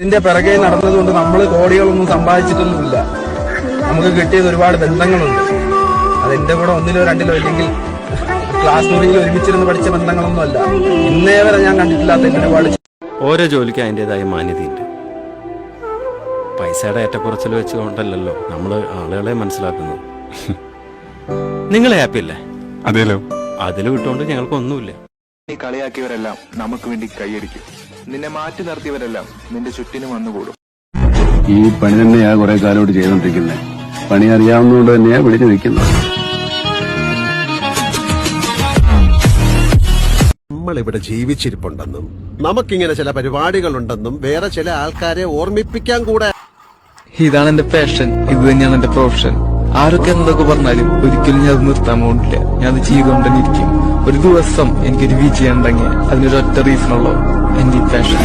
ഇതിന്റെ പിറകെ നടന്നതുകൊണ്ട് നമ്മൾ കോടികളൊന്നും സമ്പാദിച്ചിട്ടൊന്നുമില്ല. നമുക്ക് കിട്ടിയത് ഒരുപാട് ബന്ധങ്ങളുണ്ട്. അത് എന്റെ കൂടെ ഒന്നിലോ രണ്ടിലോ ഇല്ലെങ്കിൽ ക്ലാസ് മുറിയിൽ ഒരുമിച്ചിരുന്ന് പഠിച്ച ബന്ധങ്ങളൊന്നും അല്ല. ഇന്നേ വരെ ഞാൻ കണ്ടിട്ടില്ലാത്ത ഒരുപാട്. ഓരോ ജോലിക്കും അതിൻ്റെതായ മാന്യതയുണ്ട്. പൈസയുടെ ഏറ്റക്കുറച്ചിൽ വെച്ചുകൊണ്ടല്ലോ നമ്മൾ ആളുകളെ മനസ്സിലാക്കുന്നത്. നിങ്ങൾ ഹാപ്പി അല്ലേ? അതേലോ. അതിൽ വിട്ടുകൊണ്ട് ഞങ്ങൾക്കൊന്നുമില്ല. നീ കളിയാക്കിയവരെല്ലാം നമുക്ക് വേണ്ടി കൈയടിക്കും. നിന്നെ മാറ്റി നിർത്തിയവരെല്ലാം നിന്റെ ചുറ്റിനും വന്നുകൂടും. ഈ പണി തന്നെയാ കുറെ കാലോട്ട് ചെയ്തോണ്ടിരിക്കുന്നത്. പണി അറിയാവുന്നതുകൊണ്ട് തന്നെയാ വിളിച്ചു നിൽക്കുന്നത്. നമ്മളിവിടെ ജീവിച്ചിരിപ്പുണ്ടെന്നും നമുക്കിങ്ങനെ ചില പരിപാടികളുണ്ടെന്നും വേറെ ചില ആൾക്കാരെ ഓർമ്മിപ്പിക്കാൻ കൂടെ. ഇതാണ് എന്റെ പാഷൻ, ഇത് തന്നെയാണ് എന്റെ പ്രൊഫഷൻ. ആരൊക്കെ എന്തൊക്കെ പറഞ്ഞാലും ഒരിക്കലും ഞാൻ അത് നിർത്താൻ പോകില്ല. ഞാൻ അത് ചെയ്തുകൊണ്ട് തന്നെ ഇരിക്കും. ഒരു ദിവസം എനിക്കൊരു വിജയം ഉണ്ടെങ്കിൽ അതിനൊരൊറ്റ റീസണുള്ളൂ, എന്റെ ഈ പാഷൻ.